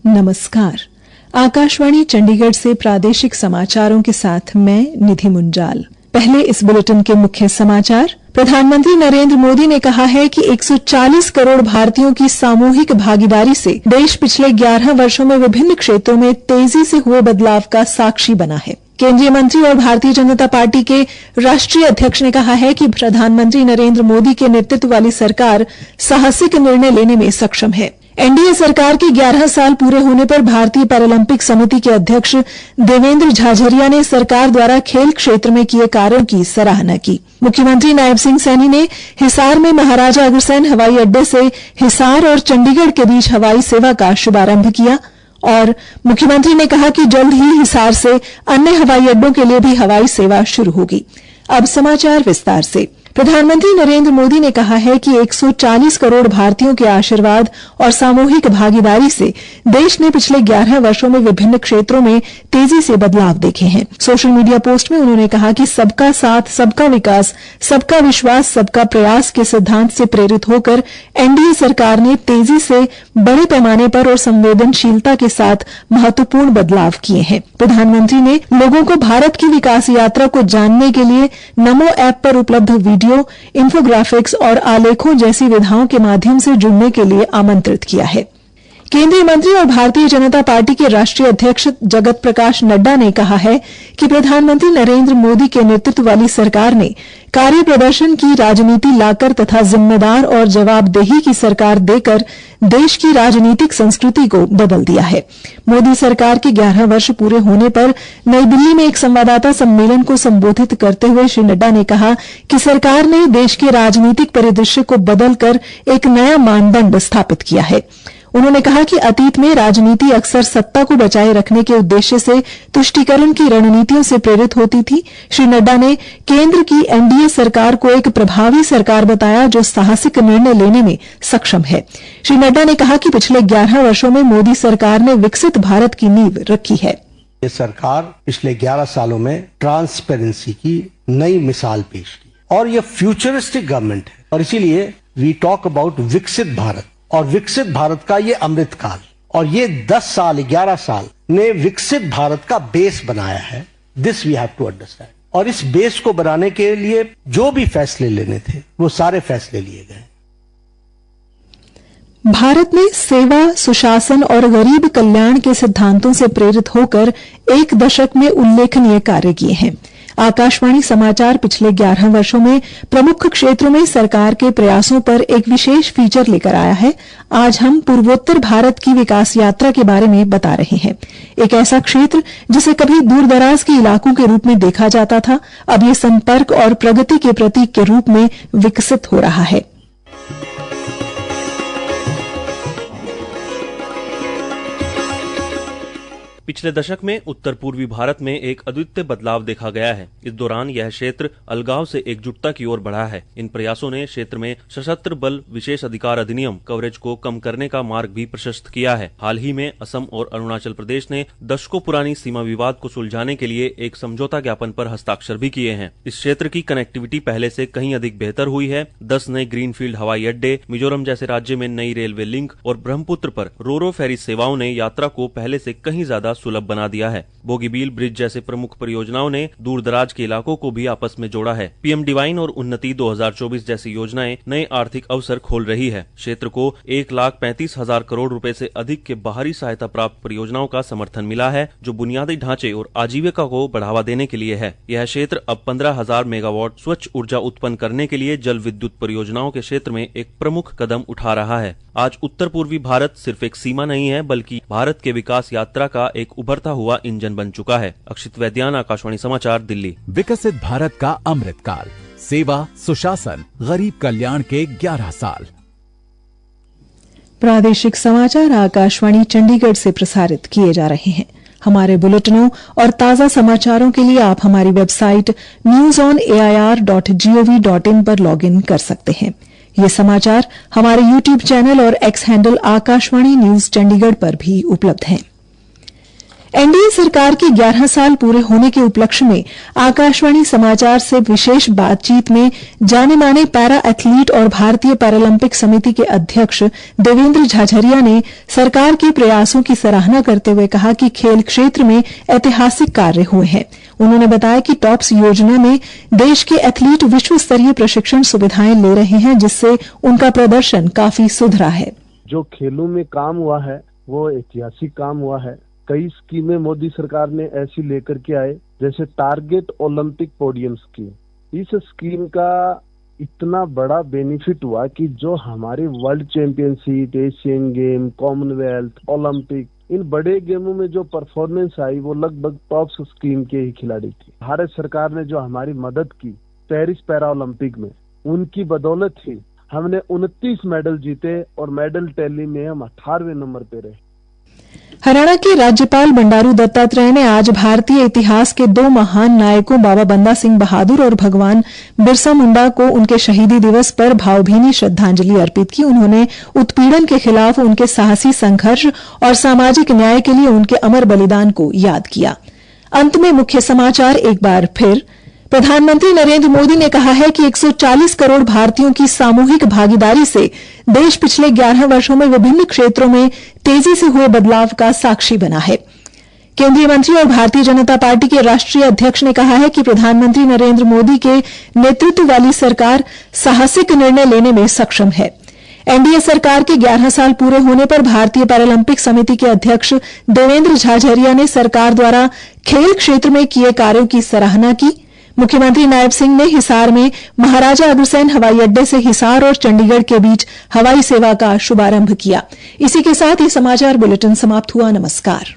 नमस्कार। आकाशवाणी चंडीगढ़ से प्रादेशिक समाचारों के साथ मैं निधि मुंजाल। पहले इस बुलेटिन के मुख्य समाचार। प्रधानमंत्री नरेंद्र मोदी ने कहा है कि 140 करोड़ भारतीयों की सामूहिक भागीदारी से देश पिछले 11 वर्षों में विभिन्न क्षेत्रों में तेजी से हुए बदलाव का साक्षी बना है। केंद्रीय मंत्री और भारतीय जनता पार्टी के राष्ट्रीय अध्यक्ष ने कहा है कि प्रधानमंत्री नरेंद्र मोदी के नेतृत्व वाली सरकार साहसिक निर्णय लेने में सक्षम है। एनडीए सरकार के 11 साल पूरे होने पर भारतीय पैरालंपिक समिति के अध्यक्ष देवेंद्र झाझरिया ने सरकार द्वारा खेल क्षेत्र में किए कार्यों की सराहना की। मुख्यमंत्री नायब सिंह सैनी ने हिसार में महाराजा अग्रसेन हवाई अड्डे से हिसार और चंडीगढ़ के बीच हवाई सेवा का शुभारंभ किया और मुख्यमंत्री ने कहा कि जल्द ही हिसार से अन्य हवाई अड्डों के लिए भी हवाई सेवा शुरू होगी। अब समाचार विस्तार से। प्रधानमंत्री नरेंद्र मोदी ने कहा है कि 140 करोड़ भारतीयों के आशीर्वाद और सामूहिक भागीदारी से देश ने पिछले 11 वर्षों में विभिन्न क्षेत्रों में तेजी से बदलाव देखे हैं। सोशल मीडिया पोस्ट में उन्होंने कहा कि सबका साथ, सबका विकास, सबका विश्वास, सबका प्रयास के सिद्धांत से प्रेरित होकर एनडीए सरकार ने तेजी से बड़े पैमाने पर और संवेदनशीलता के साथ महत्वपूर्ण बदलाव किए हैं। प्रधानमंत्री ने लोगों को भारत की विकास यात्रा को जानने के लिए नमो ऐप पर उपलब्ध वीडियो, इंफोग्राफिक्स और आलेखों जैसी विधाओं के माध्यम से जुड़ने के लिए आमंत्रित किया है। केंद्रीय मंत्री और भारतीय जनता पार्टी के राष्ट्रीय अध्यक्ष जगत प्रकाश नड्डा ने कहा है कि प्रधानमंत्री नरेंद्र मोदी के नेतृत्व वाली सरकार ने कार्य प्रदर्शन की राजनीति लाकर तथा जिम्मेदार और जवाबदेही की सरकार देकर देश की राजनीतिक संस्कृति को बदल दिया है। मोदी सरकार के 11 वर्ष पूरे होने पर नई दिल्ली में एक संवाददाता सम्मेलन को संबोधित करते हुए श्री नड्डा ने कहा कि सरकार ने देश के राजनीतिक परिदृश्य को बदलकर एक नया मानदंड स्थापित किया है। उन्होंने कहा कि अतीत में राजनीति अक्सर सत्ता को बचाए रखने के उद्देश्य से तुष्टीकरण की रणनीतियों से प्रेरित होती थी। श्री नड्डा ने केंद्र की एनडीए सरकार को एक प्रभावी सरकार बताया जो साहसिक निर्णय लेने में सक्षम है। श्री नड्डा ने कहा कि पिछले 11 वर्षों में मोदी सरकार ने विकसित भारत की नींव रखी है। ये सरकार पिछले 11 सालों में ट्रांसपेरेंसी की नई मिसाल पेश की और ये फ्यूचरिस्टिक गवर्नमेंट है और इसीलिए वी टॉक अबाउट विकसित भारत और विकसित भारत का ये अमृत काल और ये 10 साल 11 साल ने विकसित भारत का बेस बनाया है। This we have to understand और इस बेस को बनाने के लिए जो भी फैसले लेने थे वो सारे फैसले लिए गए। भारत ने सेवा, सुशासन और गरीब कल्याण के सिद्धांतों से प्रेरित होकर एक दशक में उल्लेखनीय कार्य किए हैं। आकाशवाणी समाचार पिछले 11 वर्षों में प्रमुख क्षेत्रों में सरकार के प्रयासों पर एक विशेष फीचर लेकर आया है। आज हम पूर्वोत्तर भारत की विकास यात्रा के बारे में बता रहे हैं। एक ऐसा क्षेत्र जिसे कभी दूरदराज के इलाकों के रूप में देखा जाता था, अब ये संपर्क और प्रगति के प्रतीक के रूप में विकसित हो रहा है। पिछले दशक में उत्तर पूर्वी भारत में एक अद्वितीय बदलाव देखा गया है। इस दौरान यह क्षेत्र अलगाव से एकजुटता की ओर बढ़ा है। इन प्रयासों ने क्षेत्र में सशस्त्र बल विशेष अधिकार अधिनियम कवरेज को कम करने का मार्ग भी प्रशस्त किया है। हाल ही में असम और अरुणाचल प्रदेश ने दशकों पुरानी सीमा विवाद को सुलझाने के लिए एक समझौता ज्ञापन पर हस्ताक्षर भी किए हैं। इस क्षेत्र की कनेक्टिविटी पहले से कहीं अधिक बेहतर हुई है। 10 नए ग्रीनफील्ड हवाई अड्डे, मिजोरम जैसे राज्य में नई रेलवे लिंक और ब्रह्मपुत्र पर रोरो फेरी सेवाओं ने यात्रा को पहले से कहीं ज्यादा सुलभ बना दिया है। बोगीबील ब्रिज जैसे प्रमुख परियोजनाओं ने दूर दराज के इलाकों को भी आपस में जोड़ा है। पीएम डिवाइन और उन्नति 2024 जैसी योजनाएं नए आर्थिक अवसर खोल रही है। क्षेत्र को 1,35,000 करोड़ रुपए से अधिक के बाहरी सहायता प्राप्त परियोजनाओं का समर्थन मिला है जो बुनियादी ढांचे और आजीविका को बढ़ावा देने के लिए है। यह क्षेत्र अब 15,000 मेगावाट स्वच्छ ऊर्जा उत्पन्न करने के लिए जल विद्युत परियोजनाओं के क्षेत्र में एक प्रमुख कदम उठा रहा है। आज उत्तर पूर्वी भारत सिर्फ एक सीमा नहीं है बल्कि भारत के विकास यात्रा का एक उभरता हुआ इंजन बन चुका है। अक्षित वैद्यान, आकाशवाणी समाचार, दिल्ली। विकसित भारत का अमृत काल, सेवा, सुशासन, गरीब कल्याण के 11 साल। प्रादेशिक समाचार आकाशवाणी चंडीगढ़ से प्रसारित किए जा रहे हैं। हमारे बुलेटिनों और ताजा समाचारों के लिए आप हमारी वेबसाइट newsonair.gov.in पर लॉगिन कर सकते हैं। ये समाचार हमारे यूट्यूब चैनल और x handle Akashvani news Chandigarh पर भी उपलब्ध हैं। एनडीए सरकार के 11 साल पूरे होने के उपलक्ष्य में आकाशवाणी समाचार से विशेष बातचीत में जाने माने पैरा एथलीट और भारतीय पैरालंपिक समिति के अध्यक्ष देवेंद्र झाझरिया ने सरकार के प्रयासों की सराहना करते हुए कहा कि खेल क्षेत्र में ऐतिहासिक कार्य हुए हैं। उन्होंने बताया कि टॉप्स योजना में देश के एथलीट विश्व स्तरीय प्रशिक्षण सुविधाएं ले रहे हैं, जिससे उनका प्रदर्शन काफी सुधरा है। जो खेलों में काम हुआ है वो ऐतिहासिक काम हुआ है। कई स्कीमें मोदी सरकार ने ऐसी लेकर के आए, जैसे टारगेट ओलंपिक पोडियम स्कीम। इस स्कीम का इतना बड़ा बेनिफिट हुआ कि जो हमारे world championship, Asian game, Commonwealth, Olympic, इन बड़े गेमों में जो परफॉर्मेंस आई वो लगभग टॉप्स स्कीम के ही खिलाड़ी थे। भारत सरकार ने जो हमारी मदद की पेरिस पैरा ओलंपिक में, उनकी बदौलत ही हमने 29 मेडल जीते और मेडल टैली में हम 18वें नंबर पे रहे। हरियाणा के राज्यपाल बंडारू दत्तात्रेय ने आज भारतीय इतिहास के 2 महान नायकों बाबा बंदा सिंह बहादुर और भगवान बिरसा मुंडा को उनके शहीदी दिवस पर भावभीनी श्रद्धांजलि अर्पित की। उन्होंने उत्पीड़न के खिलाफ उनके साहसी संघर्ष और सामाजिक न्याय के लिए उनके अमर बलिदान को याद किया। अंत में मुख्य समाचार एक बार फिर। प्रधानमंत्री नरेंद्र मोदी ने कहा है कि 140 करोड़ भारतीयों की सामूहिक भागीदारी से देश पिछले 11 वर्षों में विभिन्न क्षेत्रों में तेजी से हुए बदलाव का साक्षी बना है। केंद्रीय मंत्री और भारतीय जनता पार्टी के राष्ट्रीय अध्यक्ष ने कहा है कि प्रधानमंत्री नरेंद्र मोदी के नेतृत्व वाली सरकार साहसिक निर्णय लेने में सक्षम है। एनडीए सरकार के 11 साल पूरे होने पर भारतीय पैरालंपिक समिति के अध्यक्ष देवेंद्र झाझरिया ने सरकार द्वारा खेल क्षेत्र में किए कार्यों की सराहना की। मुख्यमंत्री नायब सिंह ने हिसार में महाराजा अग्रसेन हवाई अड्डे से हिसार और चंडीगढ़ के बीच हवाई सेवा का शुभारंभ किया। इसी के साथ ये समाचार बुलेटिन समाप्त हुआ। नमस्कार।